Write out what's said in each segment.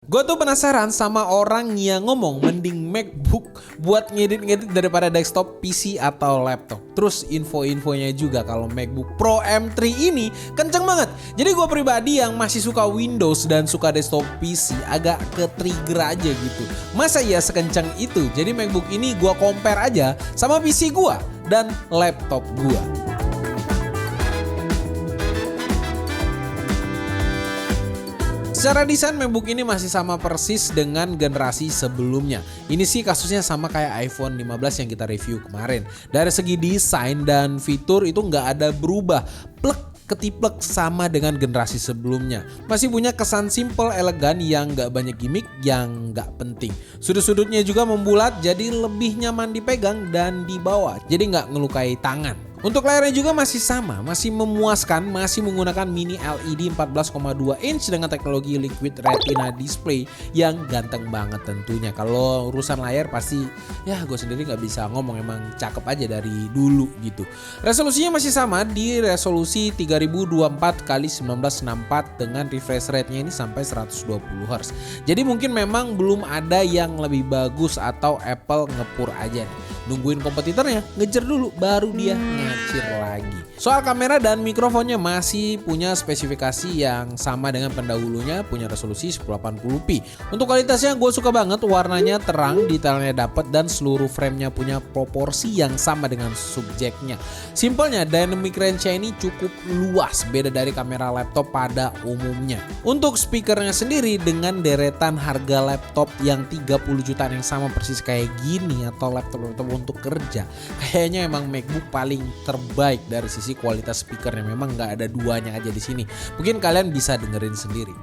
Gue tuh penasaran sama orang yang ngomong mending MacBook buat ngedit-ngedit daripada desktop PC atau laptop. Terus info-infonya juga kalau MacBook Pro M3 ini kenceng banget. Jadi gue pribadi yang masih suka Windows dan suka desktop PC agak ke-trigger aja gitu. Masa iya sekenceng itu? Jadi MacBook ini gue compare aja sama PC gue dan laptop gue. Secara desain MacBook ini masih sama persis dengan generasi sebelumnya. Ini sih kasusnya sama kayak iPhone 15 yang kita review kemarin. Dari segi desain dan fitur itu nggak ada berubah. Plek ketiplek sama dengan generasi sebelumnya. Masih punya kesan simple, elegan yang nggak banyak gimmick, yang nggak penting. Sudut-sudutnya juga membulat jadi lebih nyaman dipegang dan dibawa. Jadi nggak ngelukai tangan. Untuk layarnya juga masih sama, masih memuaskan, masih menggunakan mini LED 14,2 inch dengan teknologi Liquid Retina display yang ganteng banget tentunya. Kalau urusan layar pasti ya gue sendiri nggak bisa ngomong, emang cakep aja dari dulu gitu. Resolusinya masih sama di resolusi 3024x1964 dengan refresh rate-nya ini sampai 120 Hz. Jadi mungkin memang belum ada yang lebih bagus atau Apple ngepur aja nih. Nungguin kompetitornya ngejar dulu baru dia ngacir lagi. Soal kamera dan mikrofonnya masih punya spesifikasi yang sama dengan pendahulunya, punya resolusi 1080p. Untuk kualitasnya gue suka banget, warnanya terang, detailnya dapet dan seluruh framenya punya proporsi yang sama dengan subjeknya. Simpelnya dynamic range-nya ini cukup luas, beda dari kamera laptop pada umumnya. Untuk speakernya sendiri dengan deretan harga laptop yang 30 jutaan yang sama persis kayak gini atau laptop untuk kerja, kayaknya emang MacBook paling terbaik dari sisi kualitas speakernya. Memang nggak ada duanya aja di sini. Mungkin kalian bisa dengerin sendiri.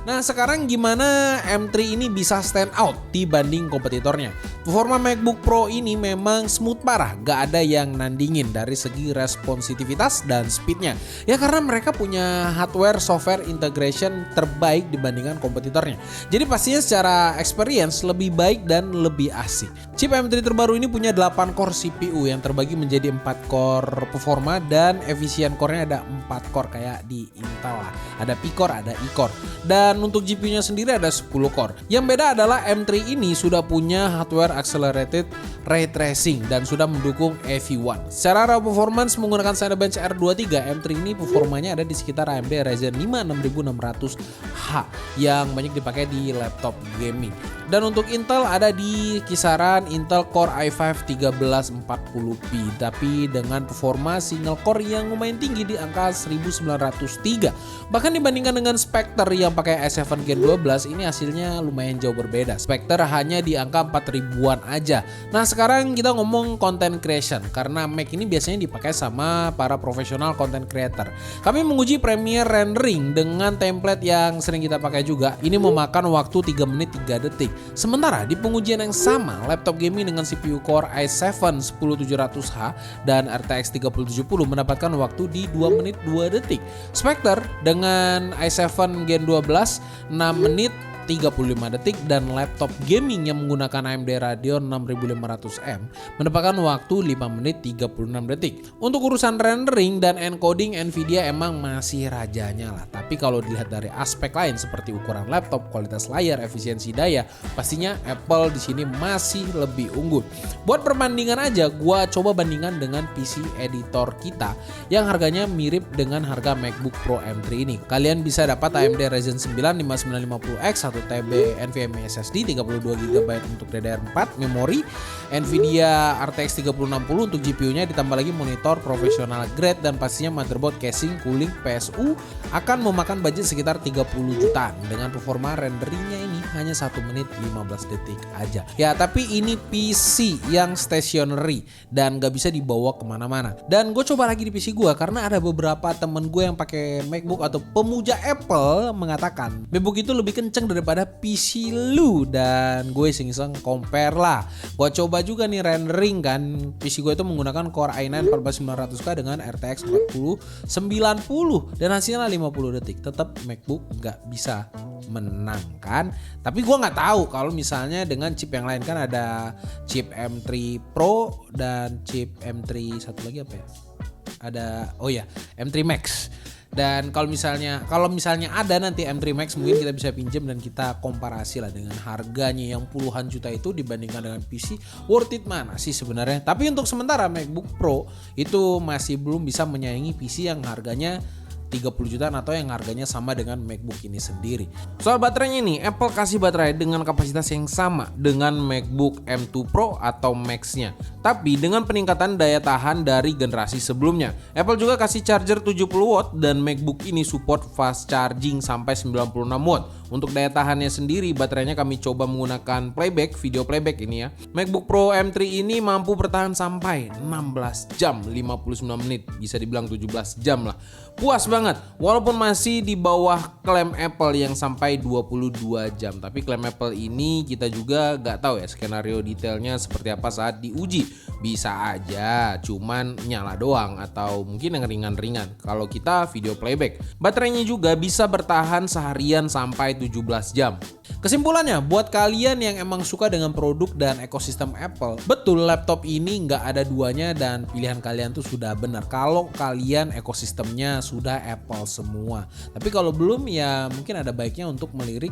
Nah sekarang gimana M3 ini bisa stand out dibanding kompetitornya? Performa MacBook Pro ini memang smooth parah, gak ada yang nandingin dari segi responsivitas dan speednya. Ya karena mereka punya hardware software integration terbaik dibandingkan kompetitornya. Jadi pastinya secara experience lebih baik dan lebih asik. Chip M3 terbaru ini punya 8 core CPU yang terbagi menjadi 4 core performa dan efisien core-nya ada 4 core kayak di Intel lah. Ada P-core, ada E-core. Dan untuk GPU-nya sendiri ada 10 core. Yang beda adalah M3 ini sudah punya hardware accelerated ray tracing dan sudah mendukung AV1. Secara raw performance menggunakan Cinebench R23, M3 ini performanya ada di sekitar AMD Ryzen 5 6600H yang banyak dipakai di laptop gaming. Dan untuk Intel ada di kisaran Intel Core i5 1340p tapi dengan performa single core yang lumayan tinggi di angka 1903. Bahkan dibandingkan dengan Spectre yang pakai i7 Gen 12 ini hasilnya lumayan jauh berbeda. Spectre hanya di angka 4000-an aja. Nah sekarang kita ngomong content creation karena Mac ini biasanya dipakai sama para profesional content creator. Kami menguji Premiere Rendering dengan template yang sering kita pakai juga. Ini memakan waktu 3 menit 3 detik. Sementara di pengujian yang sama, laptop gaming dengan CPU Core i7 10700H dan RTX 3070 mendapatkan waktu di 2 menit 2 detik. Spectre dengan i7 Gen 12 6 menit 35 detik dan laptop gaming yang menggunakan AMD Radeon 6500M mendapatkan waktu 5 menit 36 detik. Untuk urusan rendering dan encoding Nvidia emang masih rajanya lah. Tapi kalau dilihat dari aspek lain seperti ukuran laptop, kualitas layar, efisiensi daya, pastinya Apple di sini masih lebih unggul. Buat perbandingan aja, gua coba bandingkan dengan PC editor kita yang harganya mirip dengan harga MacBook Pro M3 ini. Kalian bisa dapat AMD Ryzen 9 5950X 1 TB NVMe SSD 32GB untuk DDR4 memori, Nvidia RTX 3060 untuk GPU-nya, ditambah lagi monitor profesional grade dan pastinya motherboard, casing, cooling, PSU akan memakan budget sekitar 30 jutaan dengan performa renderingnya ini hanya 1 menit 15 detik aja. Ya tapi ini PC yang stationary dan gak bisa dibawa kemana-mana. Dan gue coba lagi di PC gue karena ada beberapa temen gue yang pakai MacBook atau pemuja Apple mengatakan MacBook itu lebih kenceng daripada PC lu, dan gue iseng-iseng compare lah. Gue coba juga nih rendering kan, PC gue itu menggunakan Core i9 14900K dengan RTX 4090 dan hasilnya 50 detik. Tetap MacBook gak bisa menangkan. Tapi gue nggak tahu kalau misalnya dengan chip yang lain, kan ada chip M3 Pro dan chip M3 satu lagi apa ya? Ada M3 Max. Dan kalau misalnya ada nanti M3 Max, mungkin kita bisa pinjam dan kita komparasi lah dengan harganya yang puluhan juta itu dibandingkan dengan PC, worth it mana sih sebenarnya. Tapi untuk sementara MacBook Pro itu masih belum bisa menyaingi PC yang harganya 30 jutaan atau yang harganya sama dengan MacBook ini sendiri. Soal baterainya nih, Apple kasih baterai dengan kapasitas yang sama dengan MacBook M2 Pro atau Max-nya, tapi dengan peningkatan daya tahan dari generasi sebelumnya. Apple juga kasih charger 70 watt dan MacBook ini support fast charging sampai 96 watt. Untuk daya tahannya sendiri, baterainya kami coba menggunakan video playback ini ya. MacBook Pro M3 ini mampu bertahan sampai 16 jam 59 menit, bisa dibilang 17 jam lah. Puas banget, walaupun masih di bawah klaim Apple yang sampai 22 jam. Tapi klaim Apple ini kita juga gak tahu ya skenario detailnya seperti apa saat diuji. Bisa aja cuman nyala doang atau mungkin yang ringan-ringan kalau kita video playback. Baterainya juga bisa bertahan seharian sampai 17 jam. Kesimpulannya, buat kalian yang emang suka dengan produk dan ekosistem Apple, betul laptop ini nggak ada duanya dan pilihan kalian tuh sudah benar kalau kalian ekosistemnya sudah Apple semua. Tapi kalau belum ya mungkin ada baiknya untuk melirik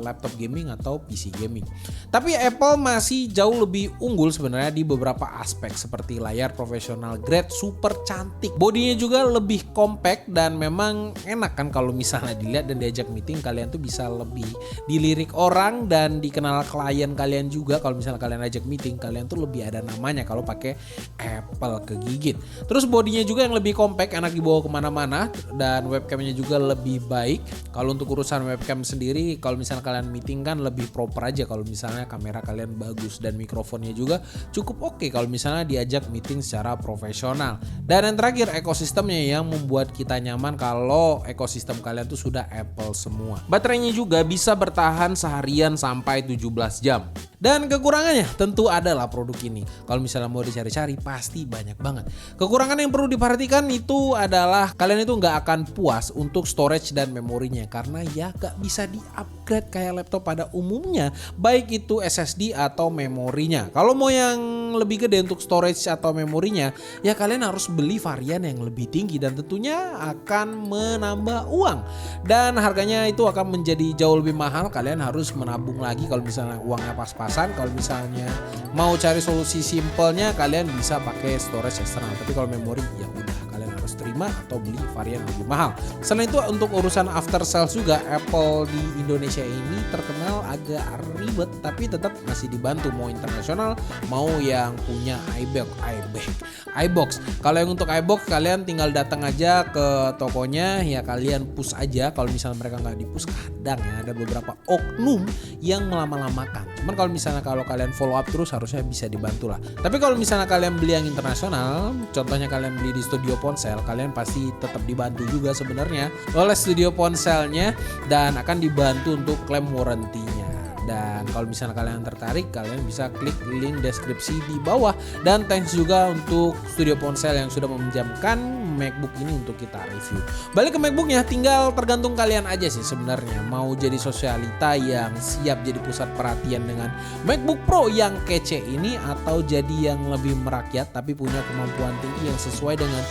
laptop gaming atau PC gaming. Tapi Apple masih jauh lebih unggul sebenarnya di beberapa aspek seperti layar profesional grade super cantik. Bodinya juga lebih compact dan memang enak kan kalau misalnya dilihat dan diajak meeting, kalian tuh bisa lebih dilirik orang dan dikenal klien kalian juga. Kalau misalnya kalian ajak meeting, kalian tuh lebih ada namanya kalau pakai Apple kegigit. Terus bodinya juga yang lebih compact, enak dibawa kemana-mana, dan webcamnya juga lebih baik. Kalau untuk urusan webcam sendiri, kalau misalnya kalian meeting kan lebih proper aja kalau misalnya kamera kalian bagus, dan mikrofonnya juga cukup oke kalau misalnya diajak meeting secara profesional. Dan yang terakhir, ekosistemnya yang membuat kita nyaman kalau ekosistem kalian tuh sudah Apple semua. Baterainya juga bisa bertahan seharian sampai 17 jam. Dan kekurangannya tentu adalah produk ini. Kalau misalnya mau dicari-cari pasti banyak banget. Kekurangan yang perlu diperhatikan itu adalah kalian itu nggak akan puas untuk storage dan memorinya, karena ya nggak bisa di-upgrade kayak laptop pada umumnya, baik itu SSD atau memorinya. Kalau mau yang lebih gede untuk storage atau memorinya, ya kalian harus beli varian yang lebih tinggi dan tentunya akan menambah uang. Dan harganya itu akan menjadi jauh lebih mahal. Kalian harus menabung lagi kalau misalnya uangnya pas-pasan. Kalau misalnya mau cari solusi simpelnya, kalian bisa pakai storage eksternal. Tapi kalau memori ya udah, kalian harus terima atau beli varian yang lebih mahal. Selain itu untuk urusan after sales juga, Apple di Indonesia ini terkenal agak ribet, tapi tetap masih dibantu mau internasional mau yang punya iBox. Kalau yang untuk iBox, kalian tinggal datang aja ke tokonya, ya kalian push aja. Kalau misalnya mereka nggak di-push, kadang ya ada beberapa oknum yang melama-lamakan. Cuman kalau kalian follow up terus, harusnya bisa dibantu lah. Tapi kalau misalnya kalian beli yang internasional, contohnya kalian beli di Studio Ponsel, kalian pasti tetap dibantu juga sebenarnya oleh Studio Ponselnya dan akan dibantu untuk klaim warrantinya. Dan kalau misalnya kalian tertarik, kalian bisa klik link deskripsi di bawah. Dan thanks juga untuk Studio Ponsel yang sudah meminjamkan MacBook ini untuk kita review. Balik ke MacBooknya, tinggal tergantung kalian aja sih sebenarnya. Mau jadi sosialita yang siap jadi pusat perhatian dengan MacBook Pro yang kece ini, atau jadi yang lebih merakyat tapi punya kemampuan tinggi yang sesuai dengan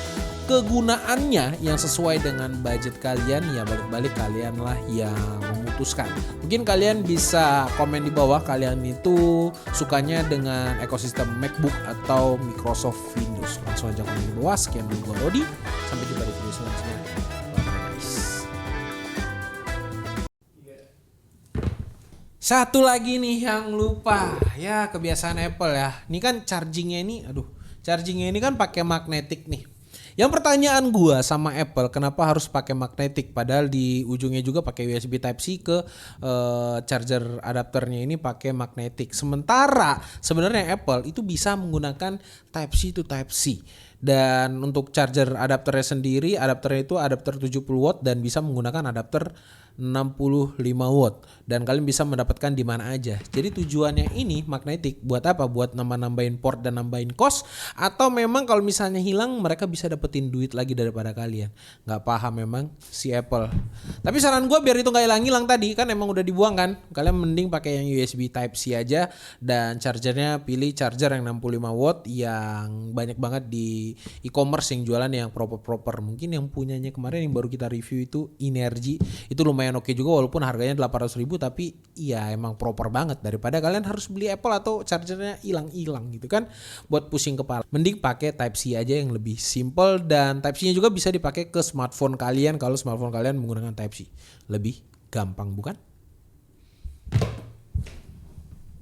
kegunaannya, yang sesuai dengan budget kalian. Ya balik-balik kalian lah yang memutuskan. Mungkin kalian bisa komen di bawah, kalian itu sukanya dengan ekosistem MacBook atau Microsoft Windows. Langsung aja komen di bawah. Sekian dulu gua Rodi, sampai jumpa di video selanjutnya. Bye guys. Satu lagi nih yang lupa, ya kebiasaan Apple ya. Ini kan chargingnya ini kan pakai magnetik nih. Yang pertanyaan gua sama Apple, kenapa harus pakai magnetik padahal di ujungnya juga pakai USB Type-C ke charger adapternya ini pakai magnetik. Sementara sebenarnya Apple itu bisa menggunakan Type-C to Type-C. Dan untuk charger adapternya sendiri, adapternya itu adapter 70 watt dan bisa menggunakan adapter 65 watt, dan kalian bisa mendapatkan di mana aja. Jadi tujuannya ini magnetik buat apa? Buat nambah-nambahin port dan nambahin cost, atau memang kalau misalnya hilang mereka bisa dapat dapetin duit lagi daripada kalian. Nggak paham memang si Apple. Tapi saran gue biar itu nggak hilang-hilang tadi, kan emang udah dibuang kan. Kalian mending pakai yang USB Type C aja, dan chargernya pilih charger yang 65 watt yang banyak banget di e-commerce yang jualan yang proper. Mungkin yang punyanya kemarin yang baru kita review itu Energy, itu lumayan oke juga walaupun harganya 800.000, tapi iya emang proper banget daripada kalian harus beli Apple atau chargernya hilang-hilang gitu kan, buat pusing kepala. Mending pakai Type C aja yang lebih simple, dan Type C-nya juga bisa dipakai ke smartphone kalian kalau smartphone kalian menggunakan Type C. Lebih gampang bukan?